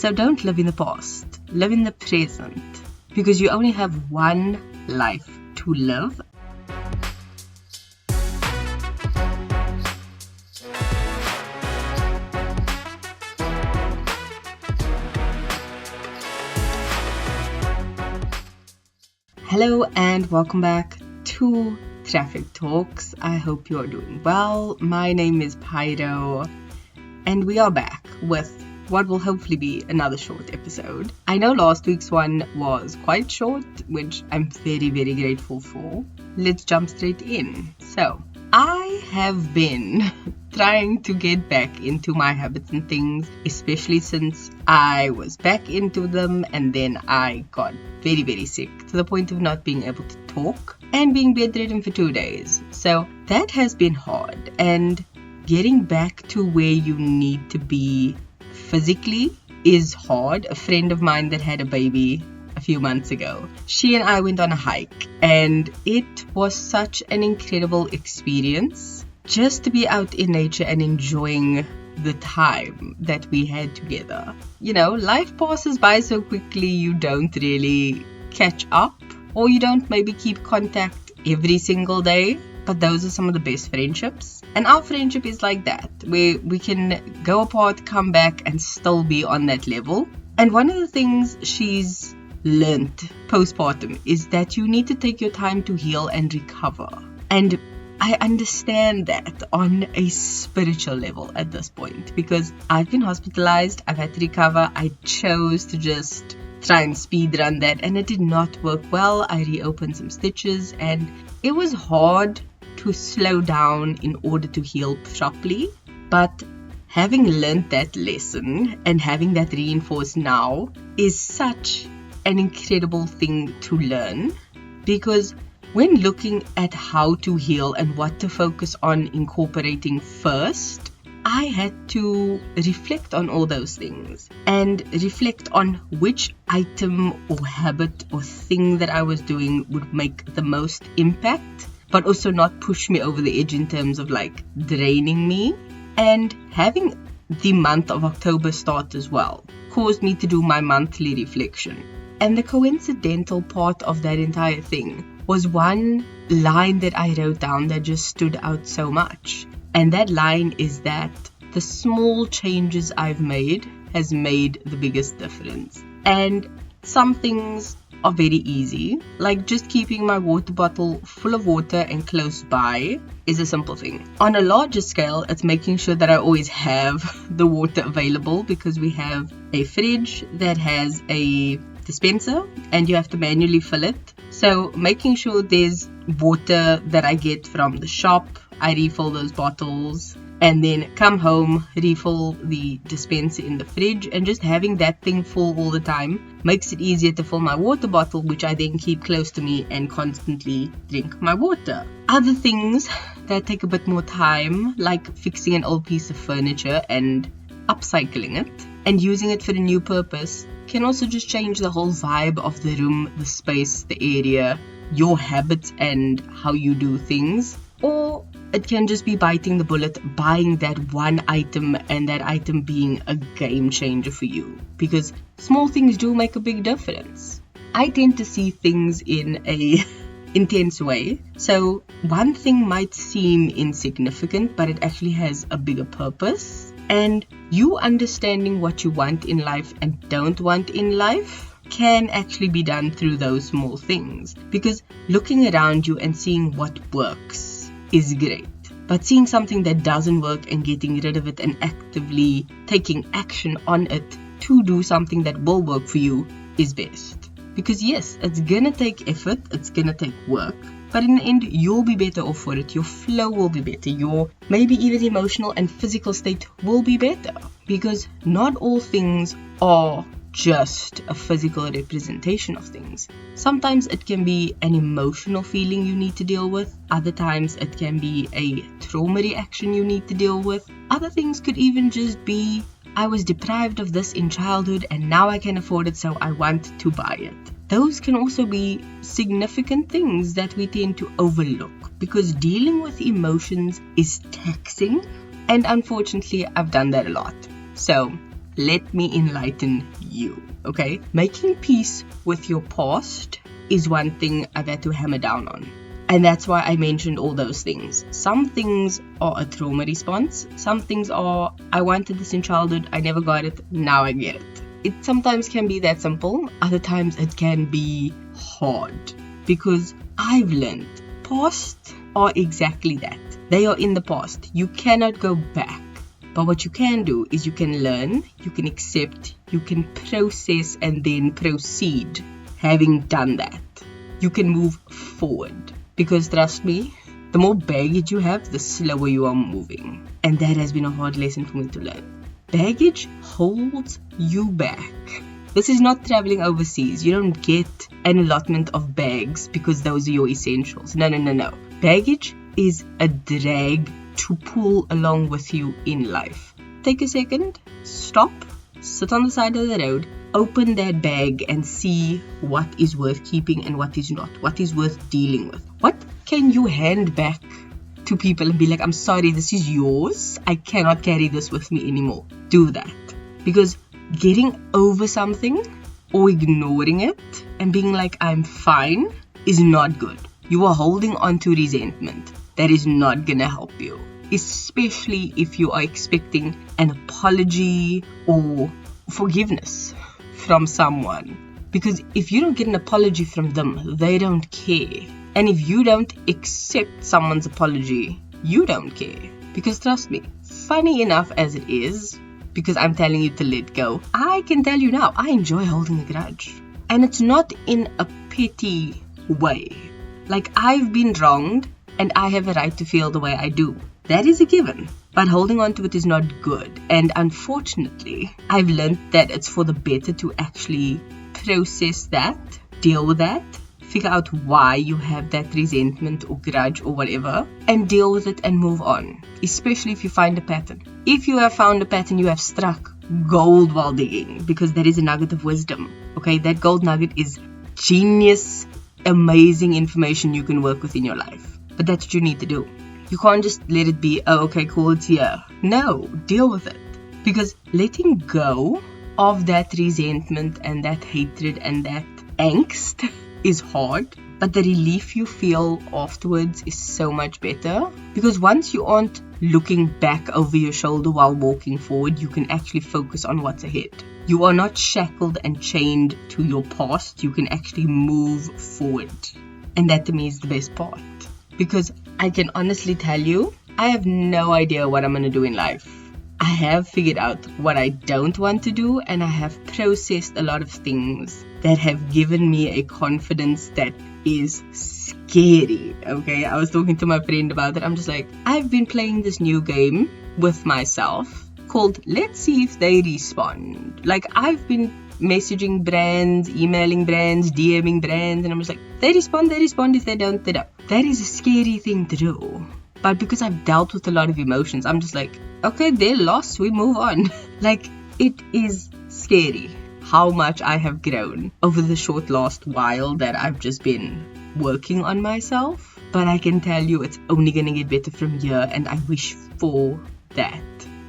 So don't live in the past, live in the present, because you only have one life to live. Hello and welcome back to Traffic Talks. I hope you are doing well. My name is Pyro and we are back with what will hopefully be another short episode. I know last week's one was quite short, which I'm very, very grateful for. Let's jump straight in. So, I have been trying to get back into my habits and things, especially since I was back into them and then I got very, very sick to the point of not being able to talk and being bedridden for 2 days. So that has been hard, and getting back to where you need to be physically is hard. A friend of mine that had a baby a few months ago, she and I went on a hike and it was such an incredible experience just to be out in nature and enjoying the time that we had together. You know, life passes by so quickly, you don't really catch up, or you don't maybe keep contact every single day. But those are some of the best friendships. And our friendship is like that, where we can go apart, come back, and still be on that level. And one of the things she's learned postpartum is that you need to take your time to heal and recover. And I understand that on a spiritual level at this point, because I've been hospitalized, I've had to recover. I chose to just try and speed run that, and it did not work well. I reopened some stitches and it was hard to slow down in order to heal properly. But having learned that lesson and having that reinforced now is such an incredible thing to learn, because when looking at how to heal and what to focus on incorporating first, I had to reflect on all those things and reflect on which item or habit or thing that I was doing would make the most impact, but also not push me over the edge in terms of like draining me. And having the month of October start as well caused me to do my monthly reflection. And the coincidental part of that entire thing was one line that I wrote down that just stood out so much. And that line is that the small changes I've made has made the biggest difference. And some things are very easy, like just keeping my water bottle full of water and close by is a simple thing. On a larger scale, it's making sure that I always have the water available, because we have a fridge that has a dispenser and you have to manually fill it. So making sure there's water that I get from the shop, I refill those bottles and then come home, refill the dispenser in the fridge, and just having that thing full all the time makes it easier to fill my water bottle, which I then keep close to me and constantly drink my water. Other things that take a bit more time, like fixing an old piece of furniture and upcycling it and using it for a new purpose, can also just change the whole vibe of the room, the space, the area, your habits and how you do things. Or it can just be biting the bullet, buying that one item and that item being a game changer for you, because small things do make a big difference. I tend to see things in a intense way. So one thing might seem insignificant, but it actually has a bigger purpose. And you understanding what you want in life and don't want in life can actually be done through those small things, because looking around you and seeing what works is great, but seeing something that doesn't work and getting rid of it and actively taking action on it to do something that will work for you is best. Because yes, it's gonna take effort, it's gonna take work, but in the end you'll be better off for it. Your flow will be better, your maybe even emotional and physical state will be better, because not all things are just a physical representation of things. Sometimes it can be an emotional feeling you need to deal with. Other times it can be a trauma reaction you need to deal with. Other things could even just be, I was deprived of this in childhood and now I can afford it, so I want to buy it. Those can also be significant things that we tend to overlook, because dealing with emotions is taxing, and unfortunately I've done that a lot. So let me enlighten you, okay? Making peace with your past is one thing I've had to hammer down on. And that's why I mentioned all those things. Some things are a trauma response. Some things are, I wanted this in childhood, I never got it, now I get it. It sometimes can be that simple. Other times it can be hard. Because I've learned past are exactly that. They are in the past. You cannot go back. But what you can do is you can learn, you can accept, you can process and then proceed. Having done that, you can move forward. Because trust me, the more baggage you have, the slower you are moving. And that has been a hard lesson for me to learn. Baggage holds you back. This is not traveling overseas. You don't get an allotment of bags because those are your essentials. No. Baggage is a drag to pull along with you in life. Take a second, stop, sit on the side of the road, open that bag and see what is worth keeping and what is not, what is worth dealing with. What can you hand back to people and be like, I'm sorry, this is yours. I cannot carry this with me anymore. Do that. Because getting over something or ignoring it and being like, I'm fine is not good. You are holding on to resentment. That is not going to help you. Especially if you are expecting an apology or forgiveness from someone. Because if you don't get an apology from them, they don't care. And if you don't accept someone's apology, you don't care. Because trust me, funny enough as it is, because I'm telling you to let go, I can tell you now, I enjoy holding a grudge. And it's not in a petty way. Like, I've been wronged and I have a right to feel the way I do. That is a given. But holding on to it is not good. And unfortunately, I've learned that it's for the better to actually process that, deal with that, figure out why you have that resentment or grudge or whatever, and deal with it and move on. Especially if you find a pattern. If you have found a pattern, you have struck gold while digging, because that is a nugget of wisdom. Okay, that gold nugget is genius, amazing information you can work with in your life. But that's what you need to do. You can't just let it be, oh, okay, cool, it's here. No, deal with it. Because letting go of that resentment and that hatred and that angst is hard, but the relief you feel afterwards is so much better. Because once you aren't looking back over your shoulder while walking forward, you can actually focus on what's ahead. You are not shackled and chained to your past. You can actually move forward. And that to me is the best part. Because I can honestly tell you, I have no idea what I'm going to do in life. I have figured out what I don't want to do, and I have processed a lot of things that have given me a confidence that is scary. Okay, I was talking to my friend about it. I'm just like, I've been playing this new game with myself called Let's See If They Respond. Like, I've been messaging brands, emailing brands, DMing brands, and I'm just like, they respond, if they don't, they don't. That is a scary thing to do. But because I've dealt with a lot of emotions, I'm just like, okay, they're lost, we move on. Like, it is scary how much I have grown over the short last while that I've just been working on myself. But I can tell you it's only going to get better from here, and I wish for that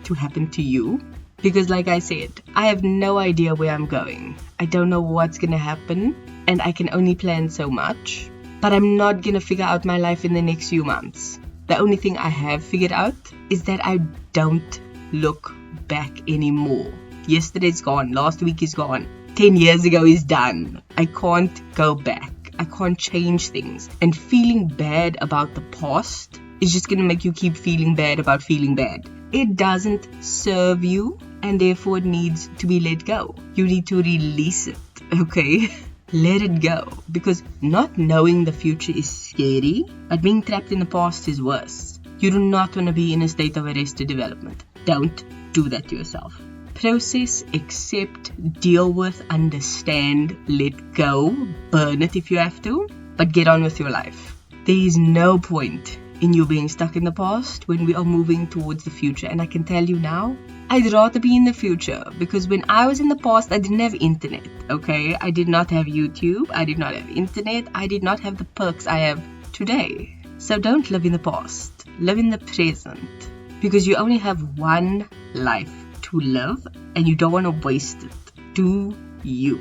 to happen to you. Because like I said, I have no idea where I'm going. I don't know what's going to happen, and I can only plan so much. But I'm not going to figure out my life in the next few months. The only thing I have figured out is that I don't look back anymore. Yesterday's gone. Last week is gone. 10 years ago is done. I can't go back. I can't change things. And feeling bad about the past is just going to make you keep feeling bad about feeling bad. It doesn't serve you, and therefore it needs to be let go. You need to release it, okay? Let it go. Because not knowing the future is scary, but being trapped in the past is worse. You do not want to be in a state of arrested development. Don't do that to yourself. Process, accept, deal with, understand, let go, burn it if you have to, but get on with your life. There is no point in you being stuck in the past when we are moving towards the future. And I can tell you now, I'd rather be in the future, because when I was in the past, I didn't have internet, okay? I did not have YouTube, I did not have internet, I did not have the perks I have today. So don't live in the past, live in the present, because you only have one life to live and you don't want to waste it. Do you?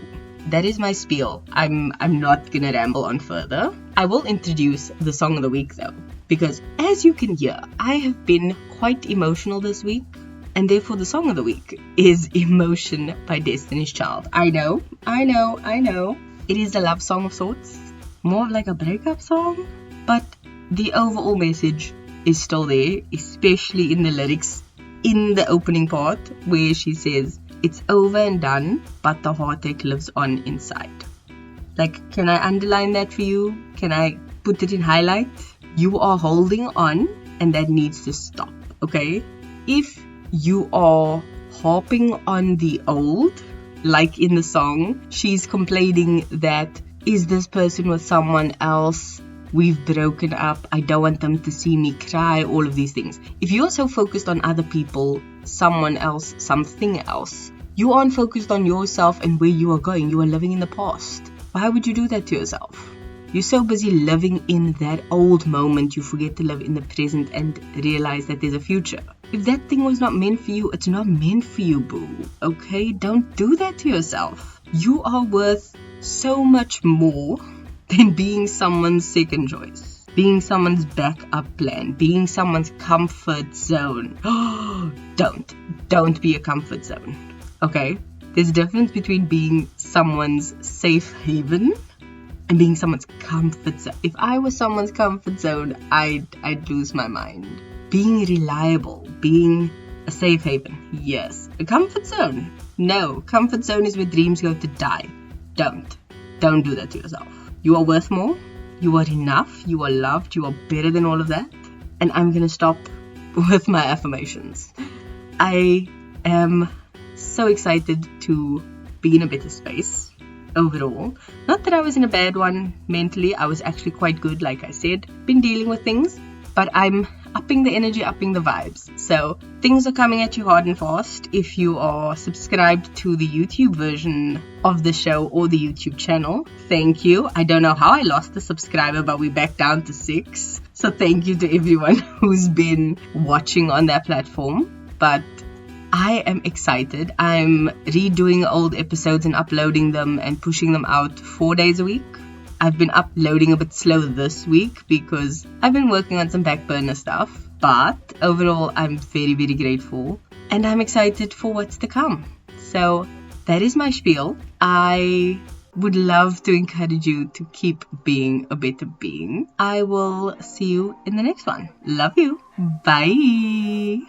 That is my spiel. I'm not gonna ramble on further. I will introduce the song of the week though, because as you can hear, I have been quite emotional this week, and therefore the song of the week is Emotion by Destiny's Child. I know. It is a love song of sorts, more of like a breakup song, but the overall message is still there, especially in the lyrics in the opening part where she says, "It's over and done, but the heartache lives on inside." Like, can I underline that for you? Can I put it in highlight? You are holding on, and that needs to stop, okay? If you are harping on the old, like in the song, she's complaining that, is this person with someone else? We've broken up. I don't want them to see me cry, all of these things. If you're so focused on other people, someone else, something else, you aren't focused on yourself and where you are going. You are living in the past. Why would you do that to yourself? You're so busy living in that old moment, you forget to live in the present and realize that there's a future. If that thing was not meant for you, it's not meant for you, boo. Okay? Don't do that to yourself. You are worth so much more than being someone's second choice, being someone's backup plan, being someone's comfort zone. Don't be a comfort zone. Okay? There's a difference between being someone's safe haven and being someone's comfort zone. If I was someone's comfort zone, I'd lose my mind. Being reliable, being a safe haven, yes. A comfort zone, no. Comfort zone is where dreams go to die. Don't do that to yourself. You are worth more. You are enough. You are loved. You are better than all of that. And I'm gonna stop with my affirmations. I am so excited to be in a better space overall. Not that I was in a bad one mentally. I was actually quite good, like I said. Been dealing with things, but I'm upping the energy, upping the vibes. So things are coming at you hard and fast. If you are subscribed to the YouTube version of the show or the YouTube channel, thank you. I don't know how I lost a subscriber, but we're back down to 6. So thank you to everyone who's been watching on that platform. But I am excited. I'm redoing old episodes and uploading them and pushing them out 4 days a week. I've been uploading a bit slow this week because I've been working on some back burner stuff. But overall, I'm very, very grateful. And I'm excited for what's to come. So that is my spiel. I would love to encourage you to keep being a better being. I will see you in the next one. Love you. Bye.